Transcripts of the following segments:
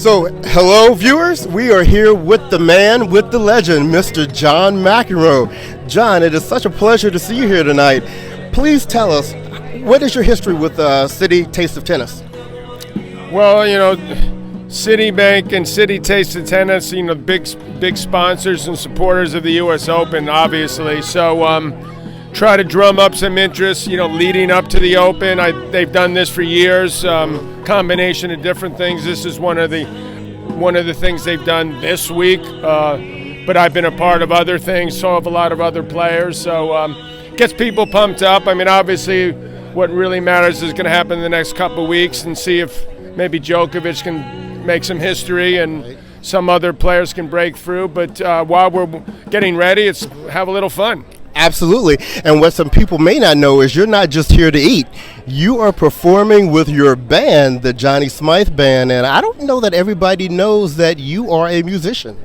So, hello, viewers. We are here with the man, with the legend, Mr. John McEnroe. John, it is such a pleasure to see you here tonight. Please tell us, what is your history with Citi Taste of Tennis? Well, Citibank and Citi Taste of Tennis, big sponsors and supporters of the U.S. Open, obviously. So, try to drum up some interest, leading up to the Open. They've done this for years, combination of different things. This is one of the things they've done this week. But I've been a part of other things, so have a lot of other players. So, gets people pumped up. I mean, obviously, what really matters is going to happen in the next couple of weeks, and see if maybe Djokovic can make some history and some other players can break through. But while we're getting ready, it's have a little fun. Absolutely. And what some people may not know is you're not just here to eat. You are performing with your band, the Johnny Smythe Band, and I don't know that everybody knows that you are a musician.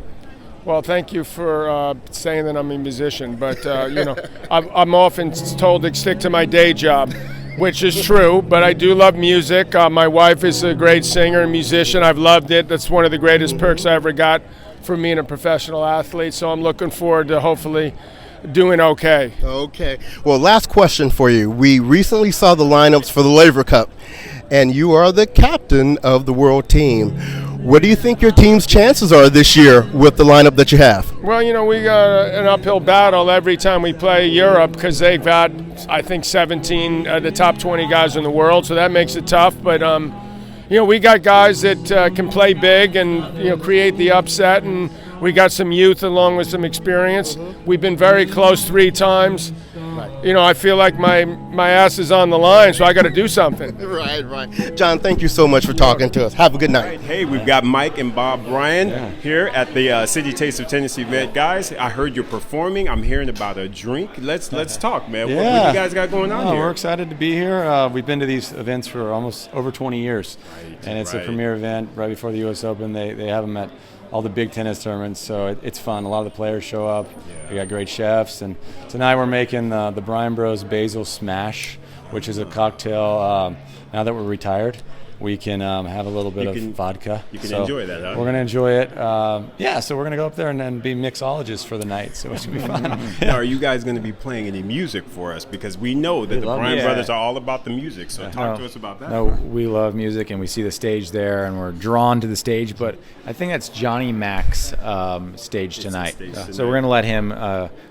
Well, thank you for saying that I'm a musician, but I'm often told to stick to my day job, which is true, but I do love music. My wife is a great singer and musician. I've loved it. That's one of the greatest perks I ever got from being a professional athlete, so I'm looking forward to hopefully doing okay. Okay. Well, last question for you. We recently saw the lineups for the Laver Cup, and you are the captain of the world team. What do you think your team's chances are this year with the lineup that you have? Well, we got an uphill battle every time we play Europe because they've got, I think, 17 of the top 20 guys in the world, so that makes it tough. But, we got guys that can play big and, create the upset, and we got some youth along with some experience. We've been very close 3 times. I feel like my ass is on the line, so I got to do something. Right. John, thank you so much for talking to us. Have a good night. Hey, we've got Mike and Bob Bryan here at the Citi Taste of Tennis event. Guys, I heard you're performing. I'm hearing about a drink. Let's talk, man. What you guys got going on here? We're excited to be here. We've been to these events for almost over 20 years, and it's a premier event right before the U.S. Open. They have them at all the big tennis tournaments, so it's fun. A lot of the players show up. We got great chefs, and tonight we're making the Bryan Bros Basil Smash, which is a cocktail. Now that we're retired, we can have a little bit of vodka. You can enjoy that, huh? We're going to enjoy it. So we're going to go up there and be mixologists for the night, so it should be fun. Now, are you guys going to be playing any music for us? Because we know that the Bryan brothers are all about the music, so talk to us about that. No, we love music, and we see the stage there, and we're drawn to the stage, but I think that's Johnny Mac's stage tonight. So we're going to let him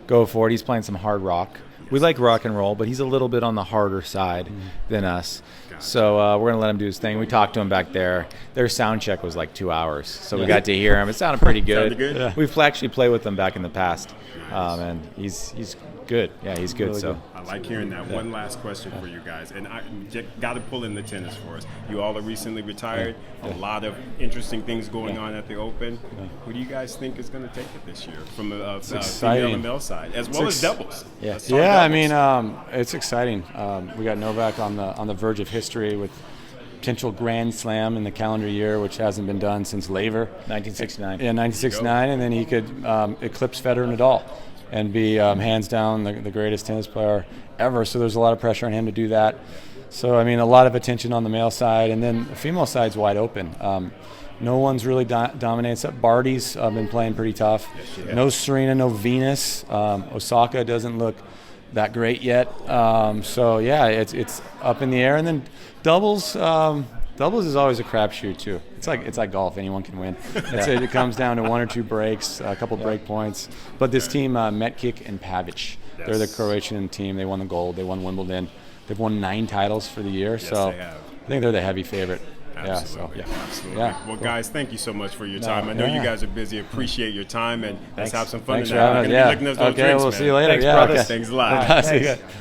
go for it. He's playing some hard rock. We like rock and roll, but he's a little bit on the harder side than us. So we're going to let him do his thing. We talked to him back there. Their sound check was like 2 hours, so we got to hear him. It sounded pretty good. Sounded good? Yeah. We've actually played with him back in the past, and he's good. Yeah, he's good. Really so good. I like hearing that. One last question for you guys, and I got to pull in the tennis for us. You all are recently retired. A lot of interesting things going on at the Open. Who do you guys think is going to take it this year from the female and male side, as well as doubles? Doubles. I mean, it's exciting. We got Novak on the verge of history with potential Grand Slam in the calendar year, which hasn't been done since Laver. 1969. Yeah, 1969, and then he could eclipse Federer and Nadal and be hands down the greatest tennis player ever. So there's a lot of pressure on him to do that. So, I mean, a lot of attention on the male side, and then the female side's wide open. No one's really dominated except Barty's been playing pretty tough. No Serena, no Venus. Osaka doesn't look that great yet. It's up in the air. And then doubles is always a crapshoot too. It's like golf. Anyone can win. It comes down to 1 or 2 breaks, a couple break points. But this team, Metkic and Pavic, they're the Croatian team. They won the gold. They won Wimbledon. They've won 9 titles for the year. So I think they're the heavy favorite. Absolutely. Well, guys, thank you so much for your time. I know you guys are busy. Appreciate your time, and let's have some fun tonight. We'll see you later. Thanks a lot.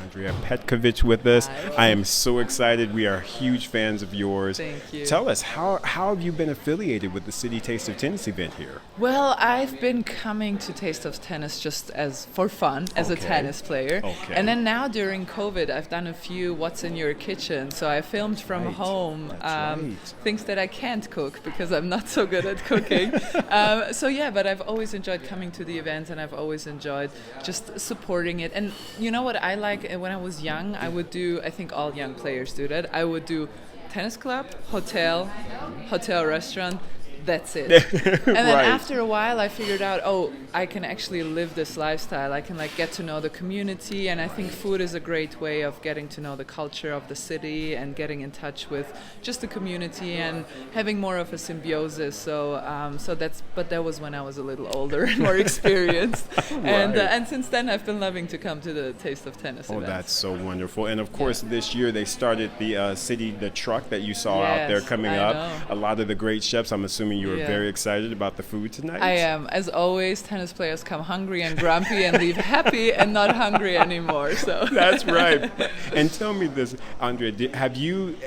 Andrea Petkovic with us. I am so excited. We are huge fans of yours. Thank you. Tell us, how have you been affiliated with the Citi Taste of Tennis event here? Well, I've been coming to Taste of Tennis just for fun, as a tennis player. And then now during COVID, I've done a few What's in Your Kitchen. So I filmed from home. Things that I can't cook because I'm not so good at cooking. But I've always enjoyed coming to the events, and I've always enjoyed just supporting it. And you know what I like? When I was young, I would do, I think all young players do that, I would do tennis club, hotel, restaurant, that's it. And then after a while I figured out, I can actually live this lifestyle. I can like get to know the community, and I think food is a great way of getting to know the culture of the city and getting in touch with just the community and having more of a symbiosis. So but that was when I was a little older and more experienced. And since then I've been loving to come to the Taste of Tennis events. That's so wonderful. And of course this year they started the Citi, the truck that you saw out there coming up. A lot of the great chefs, I'm assuming you were very excited about the food tonight. I am. As always, tennis players come hungry and grumpy and leave happy and not hungry anymore. So that's right. And tell me this, Andrea, have you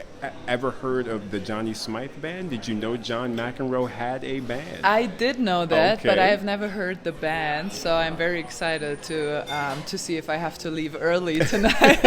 ever heard of the Johnny Smythe band? Did you know John McEnroe had a band? I did know that, but I have never heard the band, so I'm very excited to see if I have to leave early tonight.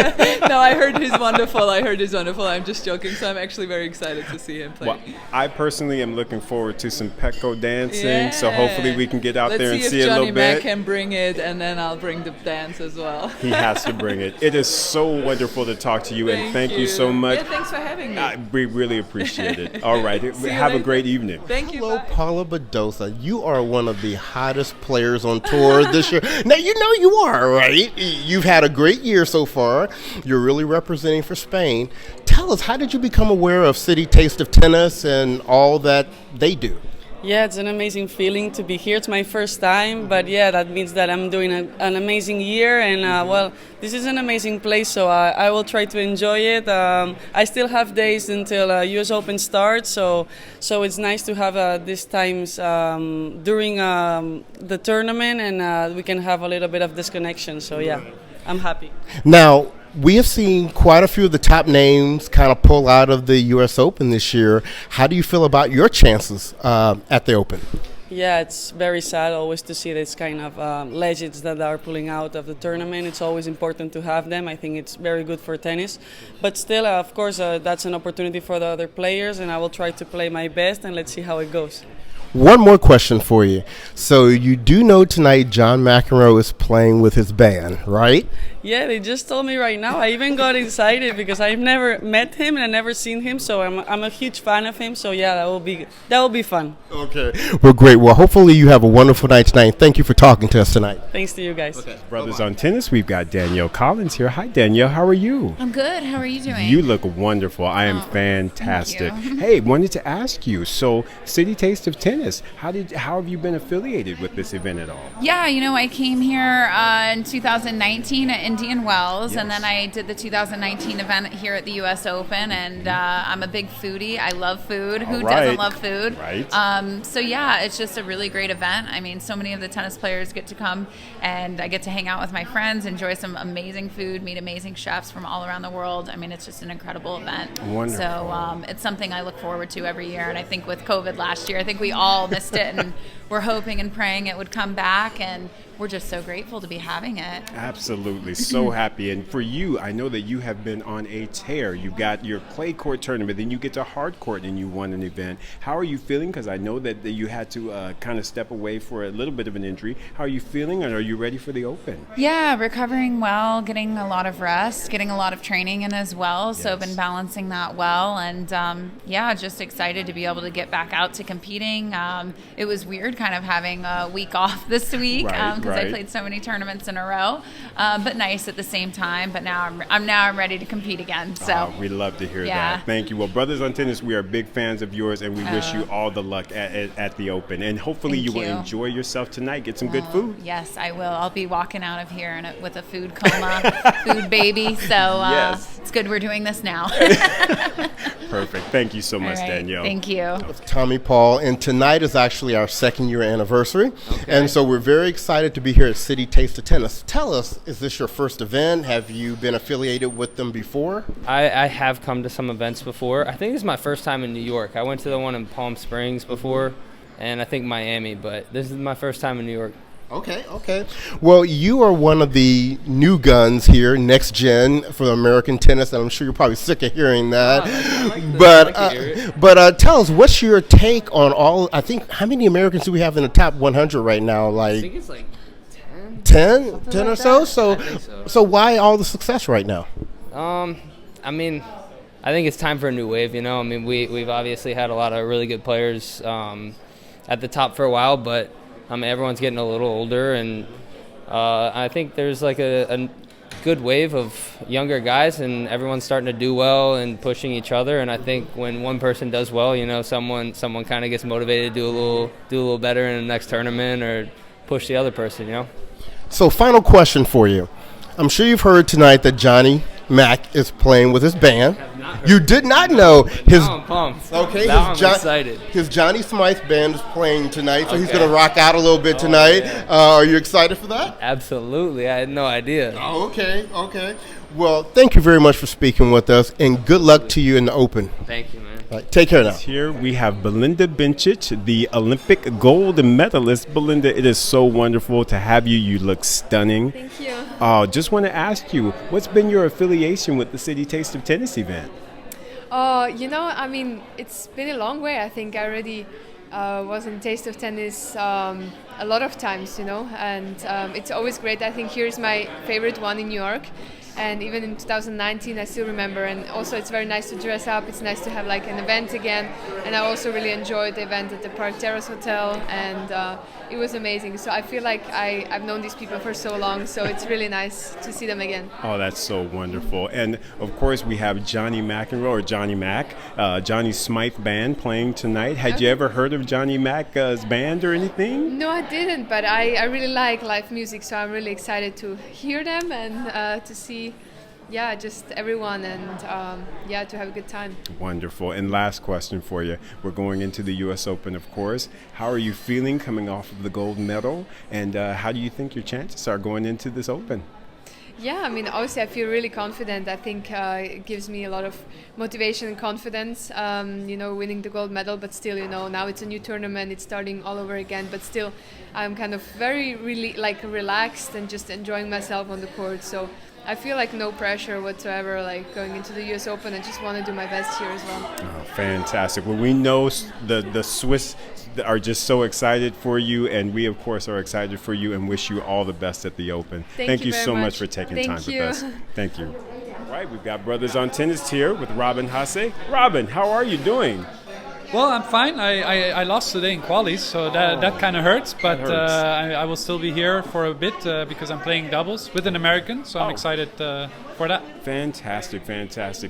No, I heard he's wonderful. I'm just joking, so I'm actually very excited to see him play. Well, I personally am looking forward to some Petko dancing, so hopefully we can get out there and see a little bit. Let's see if Johnny Mac can bring it, and then I'll bring the dance as well. He has to bring it. It is so wonderful to talk to you, and thank you so much. Yeah, thanks for having me. We really appreciate it. All right. Have a great evening. Thank you. Hello, Paula Badosa. You are one of the hottest players on tour this year. Now, you know you are, right? You've had a great year so far. You're really representing for Spain. Tell us, how did you become aware of Citi Taste of Tennis and all that they do? Yeah, it's an amazing feeling to be here. It's my first time, but yeah, that means that I'm doing an amazing year, and well, this is an amazing place, so I will try to enjoy it. I still have days until US Open starts, so it's nice to have these times during the tournament, and we can have a little bit of disconnection, so yeah, I'm happy. Now, we have seen quite a few of the top names kind of pull out of the U.S. Open this year. How do you feel about your chances at the Open? Yeah, it's very sad always to see this kind of legends that are pulling out of the tournament. It's always important to have them. I think it's very good for tennis. But still, of course, that's an opportunity for the other players, and I will try to play my best, and let's see how it goes. One more question for you. So you do know tonight John McEnroe is playing with his band, right? Yeah, they just told me right now. I even got excited because I've never met him and I've never seen him, so I'm a huge fan of him. So yeah, that will be fun. Okay. Well, great. Well, hopefully you have a wonderful night tonight. Thank you for talking to us tonight. Thanks to you guys. Okay. Brothers on Tennis, we've got Danielle Collins here. Hi, Danielle. How are you? I'm good. How are you doing? You look wonderful. I am fantastic. Thank you. Hey, wanted to ask you. So, Citi Taste of Tennis. How have you been affiliated with this event at all? Yeah, I came here in 2019 at Indian Wells, and then I did the 2019 event here at the U.S. Open, and I'm a big foodie. I love food. Who doesn't love food? Right. So yeah, it's just a really great event. I mean, so many of the tennis players get to come, and I get to hang out with my friends, enjoy some amazing food, meet amazing chefs from all around the world. I mean, it's just an incredible event. Wonderful. So it's something I look forward to every year, and I think with COVID last year, I think we all missed it, and we're hoping and praying it would come back, and we're just so grateful to be having it. Absolutely. So happy. And for you, I know that you have been on a tear. You got your clay court tournament, then you get to hard court and you won an event. How are you feeling? Because I know that you had to kind of step away for a little bit of an injury. How are you feeling, and are you ready for the Open? Yeah, recovering well, getting a lot of rest, getting a lot of training in as well. So I've been balancing that well, and yeah, just excited to be able to get back out to competing. It was weird kind of having a week off this week because I played so many tournaments in a row, but nice at the same time. But now I'm ready to compete again. So we love to hear that. Thank you. Well, Brothers on Tennis, we are big fans of yours, and we wish you all the luck at the Open. And hopefully you will enjoy yourself tonight. Get some good food. Yes, I will. I'll be walking out of here with a food coma, food baby. So it's good we're doing this now. Perfect. Thank you so much, Danielle. Thank you. Tommy Paul, and tonight is actually our second-year anniversary, and so we're very excited to be here at Citi Taste of Tennis. Tell us, is this your first event? Have you been affiliated with them before? I have come to some events before. I think this is my first time in New York. I went to the one in Palm Springs before, and I think Miami, but this is my first time in New York. Okay. Well, you are one of the new guns here, next gen for American tennis, and I'm sure you're probably sick of hearing that. But tell us, what's your take on all? I think, how many Americans do we have in the top 100 right now? I think it's like 10 or so. So why all the success right now? I mean, I think it's time for a new wave. You know, I mean, we've obviously had a lot of really good players at the top for a while, but everyone's getting a little older, and I think there's like a good wave of younger guys, and everyone's starting to do well and pushing each other. And I think when one person does well, you know, someone kind of gets motivated to do a little better in the next tournament or push the other person. You know. So, final question for you. I'm sure you've heard tonight that Johnny Mac is playing with his band. You did not know his. Now I'm pumped. Okay, now I'm excited. His Johnny Smythe band is playing tonight, so he's going to rock out a little bit tonight. Yeah. Are you excited for that? Absolutely. I had no idea. Oh, okay. Well, thank you very much for speaking with us, and good luck to you in the Open. Thank you, man. All right, take care now. Here we have Belinda Bencic, the Olympic gold medalist. Belinda, it is so wonderful to have you. You look stunning. Thank you. Just want to ask you, what's been your affiliation with the Citi Taste of Tennis event? It's been a long way. I think I already was in Taste of Tennis a lot of times, and it's always great. I think here's my favorite one in New York. And even in 2019, I still remember. And also, it's very nice to dress up. It's nice to have like an event again. And I also really enjoyed the event at the Park Terrace Hotel, and it was amazing. So I feel like I've known these people for so long. So it's really nice to see them again. Oh, that's so wonderful. And of course, we have Johnny McEnroe, or Johnny Mac, Johnny Smythe band playing tonight. Had you ever heard of Johnny Mac's band or anything? No, I didn't. But I really like live music. So I'm really excited to hear them and to see. Yeah, just everyone, and to have a good time. Wonderful. And last question for you. We're going into the U.S. Open, of course. How are you feeling coming off of the gold medal? And how do you think your chances are going into this Open? Yeah, obviously I feel really confident. I think it gives me a lot of motivation and confidence, winning the gold medal. But still, now it's a new tournament. It's starting all over again. But still, I'm kind of very really relaxed and just enjoying myself on the court. So I feel like no pressure whatsoever, like going into the U.S. Open. I just want to do my best here as well. Oh, fantastic. Well, we know the Swiss are just so excited for you, and we, of course, are excited for you and wish you all the best at the Open. Thank you so very much for taking time with us. Thank you. All right, we've got Brothers on Tennis here with Robin Hasse. Robin, how are you doing? Well, I'm fine. I lost today in qualies, so that kind of hurts. But I will still be here for a bit because I'm playing doubles with an American, so I'm excited for that. Fantastic.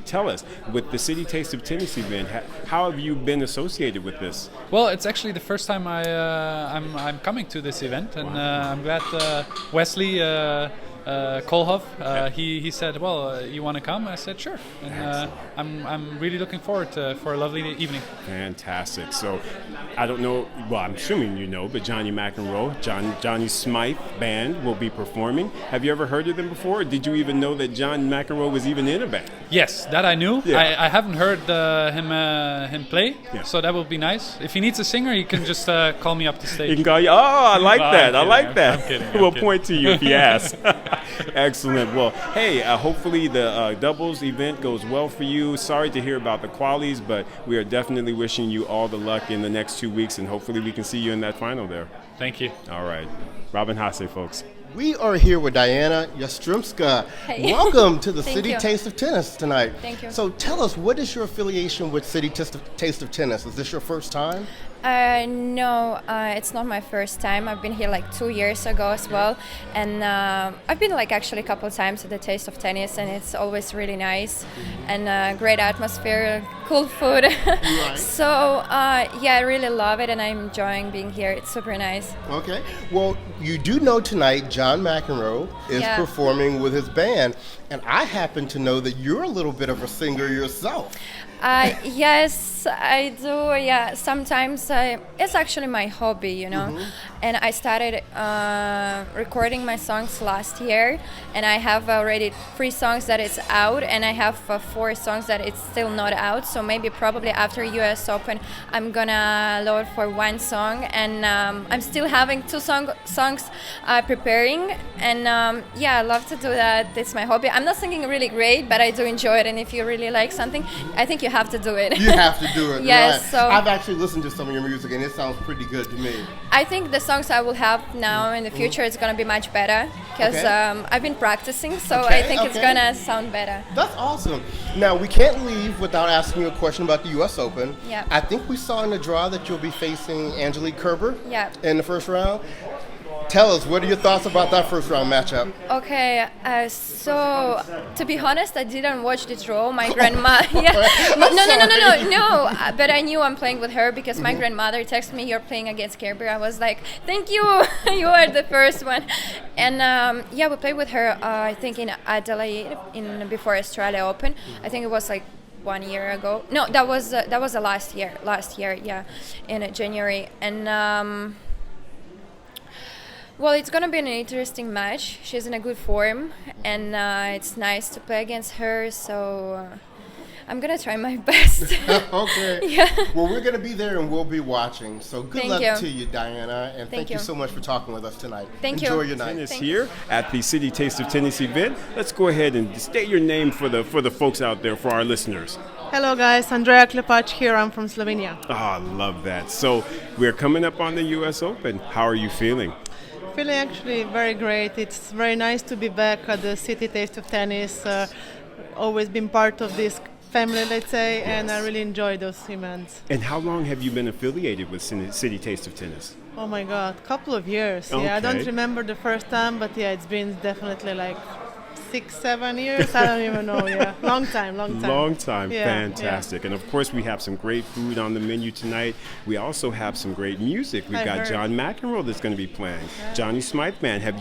Tell us, with the Citi Taste of Tennis event, how have you been associated with this? Well, it's actually the first time I'm coming to this event, and I'm glad Wesley. Koolhof, he said, well, you want to come? I said, sure. And I'm really looking forward for a lovely evening. Fantastic. So, I don't know, well, I'm assuming you know, but Johnny McEnroe, Johnny Smythe band will be performing. Have you ever heard of them before? Or did you even know that John McEnroe was even in a band? Yes, that I knew. Yeah. I haven't heard him play, so that would be nice. If he needs a singer, he can just call me up to stage. He can call you. Oh, I like that. I'm kidding. We'll point to you if he asks. Excellent. Well, hey, hopefully the doubles event goes well for you. Sorry to hear about the qualies, but we are definitely wishing you all the luck in the next 2 weeks, and hopefully we can see you in that final there. Thank you. All right. Robin Hasse, folks. We are here with Dayana Yastremska. Hey. Welcome to the Thank Citi you. Taste of Tennis tonight. Thank you. So tell us, what is your affiliation with Citi Taste of Tennis? Is this your first time? No, it's not my first time. I've been here like 2 years ago as well, and I've been like actually a couple of times at the Taste of Tennis, and it's always really nice and great atmosphere, cool food. Right. So I really love it, and I'm enjoying being here. It's super nice. Okay. Well, you do know tonight John McEnroe is performing with his band, and I happen to know that you're a little bit of a singer yourself. Yes, I do. Yeah, sometimes it's actually my hobby, Mm-hmm. And I started recording my songs last year, and I have already 3 songs that it's out, and I have 4 songs that it's still not out. So maybe probably after US Open, I'm gonna load for 1 song, and I'm still having 2 songs preparing, and I love to do that. It's my hobby. I'm not singing really great, but I do enjoy it. And if you really like something, I think you you have to do it. You have to do it. Yes. Right. So I've actually listened to some of your music, and it sounds pretty good to me. I think the songs I will have now in the future is gonna be much better because I've been practicing, so I think it's gonna sound better. That's awesome. Now we can't leave without asking you a question about the U.S. Open. Yeah. I think we saw in the draw that you'll be facing Angelique Kerber. Yeah. In the first round. Tell us, what are your thoughts about that first round matchup? Okay, so to be honest, I didn't watch the draw. My grandma, no. But I knew I'm playing with her because my grandmother texted me, "You're playing against Kerber." I was like, "Thank you, you are the first one." And we played with her. I think in Adelaide, before Australia Open. I think it was like 1 year ago. No, that was the last year. Yeah, in January. And well, it's going to be an interesting match. She's in a good form, and it's nice to play against her, so I'm going to try my best. Okay. Yeah. Well, we're going to be there, and we'll be watching. So good luck to you, Dayana, and thank you so much for talking with us tonight. Enjoy your night. Tennis here at the Citi Taste of Tennis event. Let's go ahead and state your name for the folks out there, for our listeners. Hello guys, Andrea Klepac here. I'm from Slovenia. I love that. So we're coming up on the U.S. Open. How are you feeling? Feeling actually very great. It's very nice to be back at the Citi Taste of Tennis. Always been part of this family, let's say, and I really enjoy those events. And how long have you been affiliated with Citi Taste of Tennis? Oh my God, couple of years. Okay. Yeah, I don't remember the first time, but yeah, it's been definitely like 6-7 years. I don't even know. Yeah, long time. Yeah, fantastic. And of course, we have some great food on the menu tonight. We also have some great music. We've got John McEnroe that's going to be playing. Yeah. Johnny Smythe Band. Have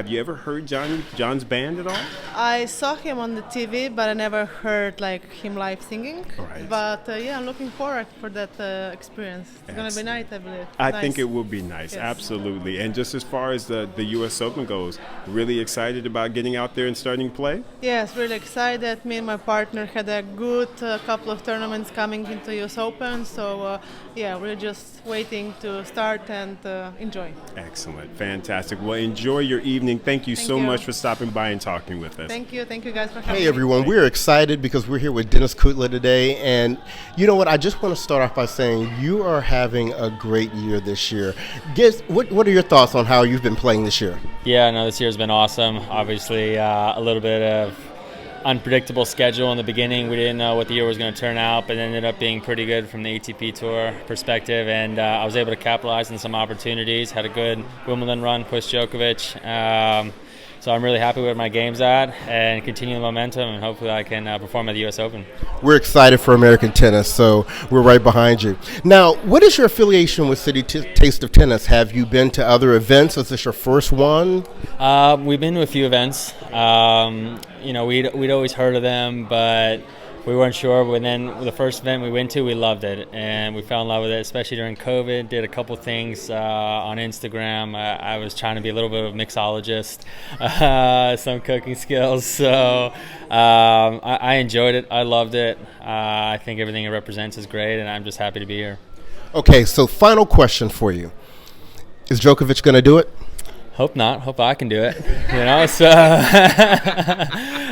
you ever heard John's band at all? I saw him on the TV, but I never heard like him live singing. Right. But I'm looking forward for that experience. It's going to be nice, I believe. I think it will be nice. Yes. Absolutely. And just as far as the U.S. Open goes, really excited about getting out there and starting play? Yes, really excited. Me and my partner had a good couple of tournaments coming into US Open, so we're just waiting to start and enjoy. Excellent. Fantastic. Well, enjoy your evening. Thank you so much for stopping by and talking with us. Thank you guys for having me. Hey everyone, we're excited because we're here with Dennis Kudla today, and you know what, I just want to start off by saying you are having a great year this year. What are your thoughts on how you've been playing this year? Yeah, no, this year's been awesome. Obviously, a little bit of unpredictable schedule in the beginning. We didn't know what the year was going to turn out, but it ended up being pretty good from the ATP Tour perspective, and I was able to capitalize on some opportunities. Had a good Wimbledon run, pushed Djokovic. So I'm really happy where my game's at and continue the momentum, and hopefully I can perform at the U.S. Open. We're excited for American tennis, so we're right behind you. Now, what is your affiliation with Citi Taste of Tennis? Have you been to other events? Was this your first one? We've been to a few events. We'd always heard of them, but we weren't sure. But then the first event we went to, we loved it, and we fell in love with it, especially during COVID. Did a couple things on Instagram. I was trying to be a little bit of a mixologist, some cooking skills. So I enjoyed it. I loved it. I think everything it represents is great, and I'm just happy to be here. Okay, so final question for you. Is Djokovic going to do it? Hope not. Hope I can do it. So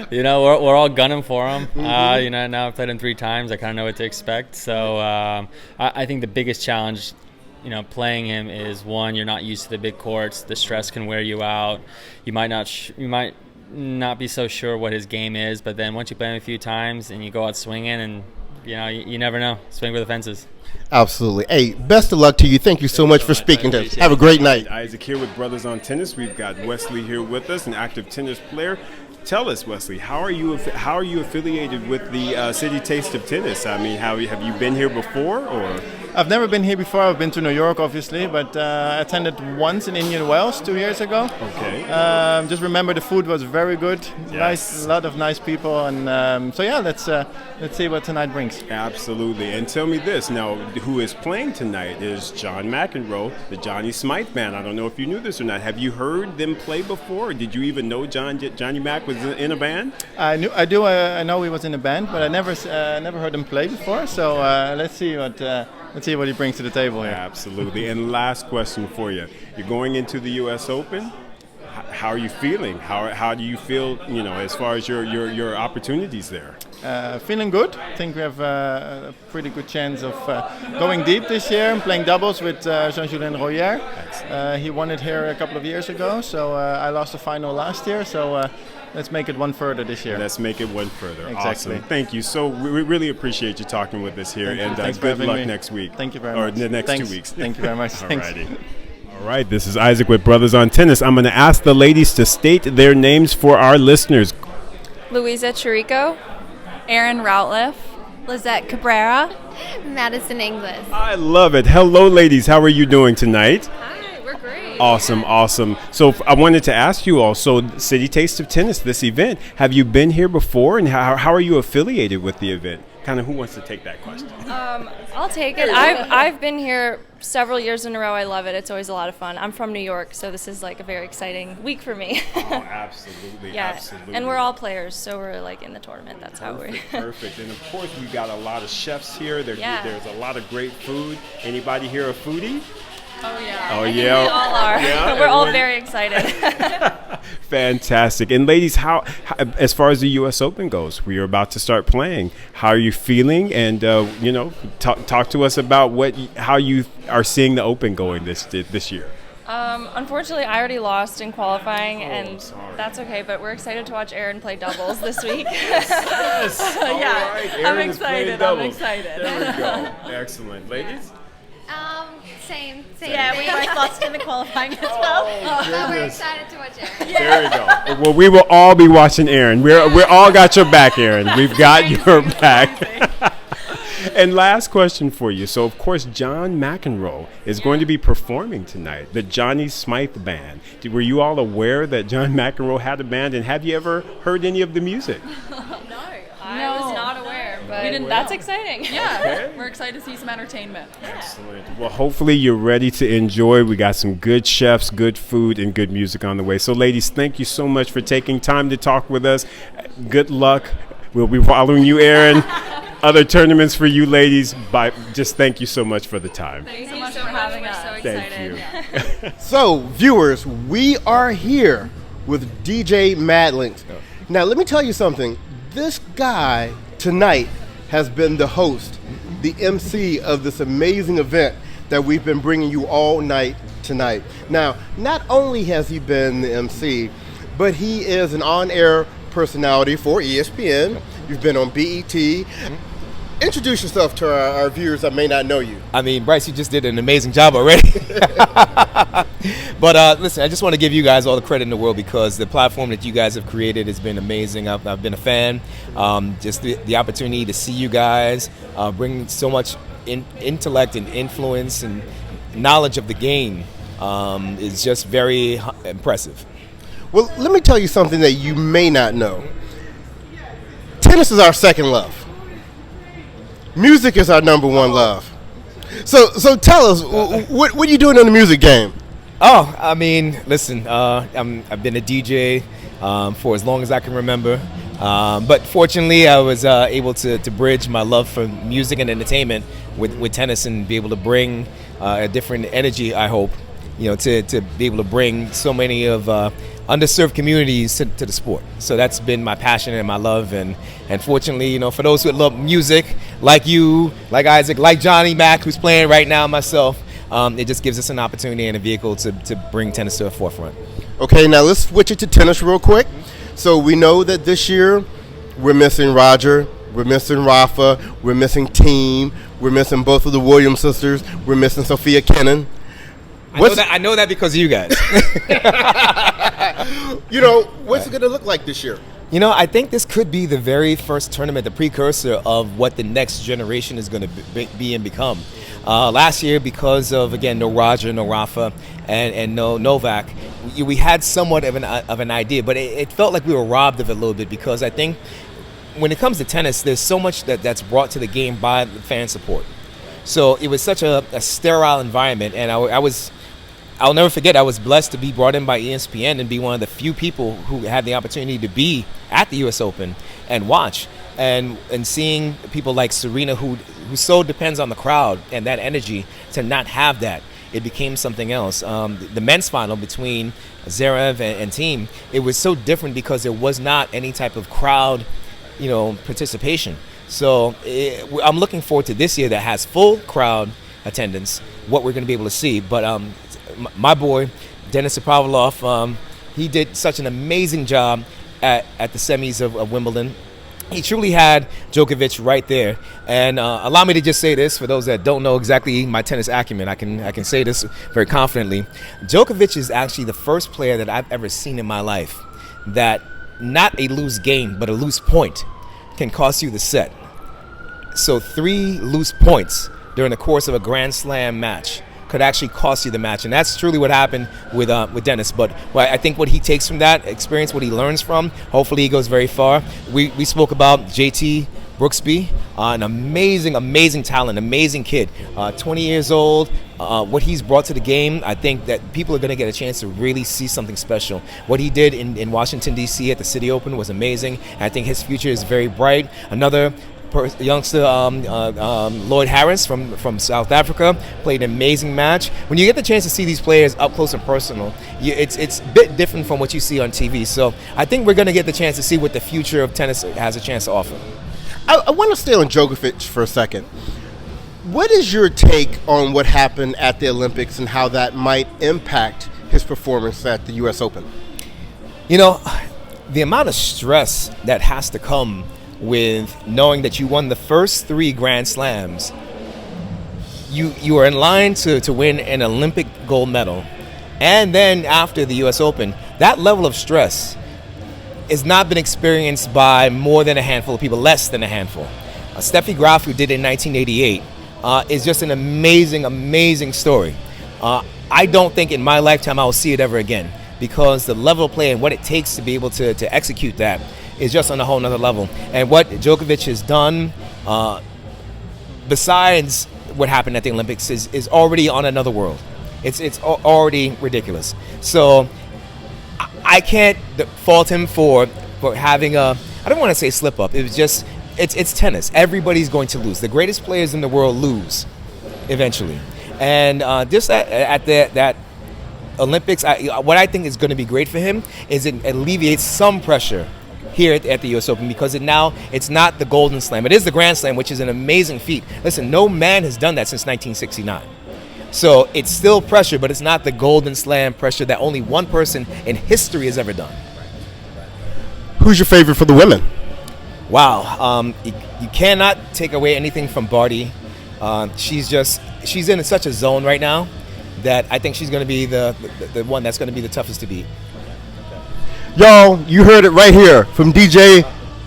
we're all gunning for him. Now I've played him 3 times. I kind of know what to expect. So I think the biggest challenge, playing him is, one, you're not used to the big courts. The stress can wear you out. You might not be so sure what his game is. But then once you play him a few times and you go out swinging, and you never know. Swing for the fences. Absolutely. Hey, best of luck to you. Thank you so much for speaking to us. Have a great night. Isaac here with Brothers on Tennis. We've got Wesley here with us, an active tennis player. Tell us, Wesley, how are you affiliated with the Citi Taste of Tennis? I mean, have you been here before, or? I've never been here before. I've been to New York, obviously, but I attended once in Indian Wells 2 years ago. Okay. Just remember the food was very good. Yes. Nice, a lot of nice people, and let's see what tonight brings. Absolutely. And tell me this now: who is playing tonight is John McEnroe, the Johnny Smythe Band. I don't know if you knew this or not. Have you heard them play before? Or did you even know Johnny Mac was in a band? I know he was in a band, but I never heard him play before. So let's see what he brings to the table here. Absolutely. And last question for you: you're going into the U.S. Open. how are you feeling? How do you feel, as far as your opportunities there? Feeling good. I think we have a pretty good chance of going deep this year and playing doubles with Jean-Julien Royer. He won it here a couple of years ago, so I lost the final last year. So let's make it one further this year. Let's make it one further. Exactly. Awesome. Thank you. So we really appreciate you talking with us here, and good luck next week. Thank you very much. Or the next 2 weeks. Thank you very much. Alrighty. All right, this is Isaac with Brothers on Tennis. I'm going to ask the ladies to state their names for our listeners. Louisa Chirico, Erin Routliffe, Lizette Cabrera, Madison Inglis. I love it. Hello, ladies. How are you doing tonight? Hi, we're great. Awesome. So I wanted to ask you all, so City Taste of Tennis, this event, have you been here before, and how are you affiliated with the event? Kind of who wants to take that question? I'll take it. I've been here several years in a row. I love it. It's always a lot of fun. I'm from New York, so this is like a very exciting week for me. Oh, absolutely. Yeah, Absolutely. and we're all players, so we're like in the tournament. That's how we're. Perfect. And of course, we've got a lot of chefs here. There's a lot of great food. Anybody here a foodie? Oh yeah. Oh yeah. We all are. Yeah, we're all very excited. Fantastic. And ladies, how as far as the U.S. Open goes, we are about to start playing. How are you feeling? And talk to us about how you are seeing the Open going this year. Unfortunately, I already lost in qualifying, and that's okay. But we're excited to watch Erin play doubles this week. Yes. Yeah, right. I'm excited. There we go. Excellent, ladies. Same. Yeah, we both lost in the qualifying as well. But we're excited to watch Erin. There we go. Well, we will all be watching Erin. We're all got your back, Erin. We've got your back. And last question for you. So, of course, John McEnroe is going to be performing tonight, the Johnny Smythe Band. Were you all aware that John McEnroe had a band, and have you ever heard any of the music? I was not aware, but We didn't. that's exciting. Yeah, Okay. we're excited to see some entertainment. Excellent. Well, hopefully you're ready to enjoy. We got some good chefs, good food, and good music on the way. So, ladies, thank you so much for taking time to talk with us. Good luck. We'll be following you, Erin. Other tournaments for you, ladies. Just thank you so much for the time. Thank you so much for having us. So excited. Thank you. So, viewers, we are here with DJ Linx. Now, let me tell you something. This guy tonight has been the host, the MC of this amazing event that we've been bringing you all night tonight. Now, not only has he been the MC, but he is an on-air personality for ESPN. You've been on BET. Introduce yourself to our viewers that may not know you. I mean, Bryce, you just did an amazing job already. But listen, I just want to give you guys all the credit in the world because the platform that you guys have created has been amazing. I've been a fan. Just the opportunity to see you guys bring so much intellect and influence and knowledge of the game is just very impressive. Well, let me tell you something that you may not know. Tennis is our second love. Music is our number one love. So tell us, what are you doing in the music game? Oh, I mean, listen, I've been a DJ for as long as I can remember. But fortunately, I was able to bridge my love for music and entertainment with tennis and be able to bring a different energy, I hope, to be able to bring so many of underserved communities to the sport. So that's been my passion and my love. And fortunately, for those who love music, like you, like Isaac, like Johnny Mac, who's playing right now, myself, it just gives us an opportunity and a vehicle to bring tennis to the forefront. Okay, now let's switch it to tennis real quick. So we know that this year we're missing Roger, we're missing Rafa, we're missing Team, we're missing both of the Williams sisters, we're missing Sophia Kenin. I know that because of you guys. What's it going to look like this year? I think this could be the very first tournament, the precursor of what the next generation is going to be and become. Last year, because of, again, no Roger, no Rafa, and no Novak, we had somewhat of an idea, but it felt like we were robbed of it a little bit because I think when it comes to tennis, there's so much that's brought to the game by the fan support. So it was such a sterile environment, and I'll never forget, I was blessed to be brought in by ESPN and be one of the few people who had the opportunity to be at the U.S. Open and watch. And seeing people like Serena, who so depends on the crowd and that energy, to not have that. it became something else. The men's final between Zverev and Thiem, it was so different because there was not any type of crowd, participation. So I'm looking forward to this year that has full crowd attendance, what we're going to be able to see. But my boy, Denis Shapovalov, he did such an amazing job at the semis of Wimbledon. He truly had Djokovic right there. And allow me to just say this, for those that don't know exactly my tennis acumen, I can say this very confidently. Djokovic is actually the first player that I've ever seen in my life that not a loose game, but a loose point can cost you the set. So 3 loose points during the course of a Grand Slam match could actually cost you the match, and that's truly what happened with Denis. But I think what he takes from that experience, what he learns from, hopefully he goes very far. We spoke about JT Brooksby, an amazing talent, amazing kid, 20 years old. What he's brought to the game, I think that people are going to get a chance to really see something special. What he did in Washington, D.C. at the Citi Open was amazing. I think his future is very bright. Another youngster, Lloyd Harris from South Africa, played an amazing match. When you get the chance to see these players up close and personal, it's a bit different from what you see on TV. So I think we're going to get the chance to see what the future of tennis has a chance to offer. I want to stay on Djokovic for a second. What is your take on what happened at the Olympics and how that might impact his performance at the U.S. Open? The amount of stress that has to come with knowing that you won the first 3 Grand Slams, you are in line to win an Olympic gold medal, and then after the U.S. Open, that level of stress has not been experienced by more than a handful of people, less than a handful. Steffi Graf, who did it in 1988, is just an amazing story. I don't think in my lifetime I will see it ever again, because the level of play and what it takes to be able to execute that is just on a whole nother level. And what Djokovic has done, besides what happened at the Olympics, is already on another world. It's already ridiculous. So I can't fault him for having I don't want to say slip up. It was just, it's tennis. Everybody's going to lose. The greatest players in the world lose eventually. And just at that Olympics, what I think is going to be great for him is it alleviates some pressure here at the U.S. Open, because it's not the Golden Slam. It is the Grand Slam, which is an amazing feat. Listen, no man has done that since 1969. So it's still pressure, but it's not the Golden Slam pressure that only one person in history has ever done. Who's your favorite for the women? Wow, you cannot take away anything from Barty. She's in such a zone right now that I think she's going to be the one that's going to be the toughest to beat. Y'all, you heard it right here from DJ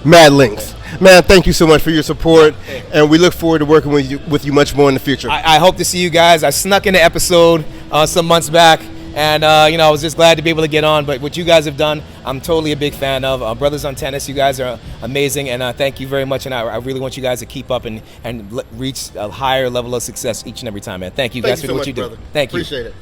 Mad Linx. Man, thank you so much for your support, and we look forward to working with you much more in the future. I hope to see you guys. I snuck in the episode some months back, and I was just glad to be able to get on. But what you guys have done, I'm totally a big fan of. Brothers on Tennis, you guys are amazing, and thank you very much. And I really want you guys to keep up and reach a higher level of success each and every time, man. Thank you guys for what you do. Brother. Thank you. Appreciate it.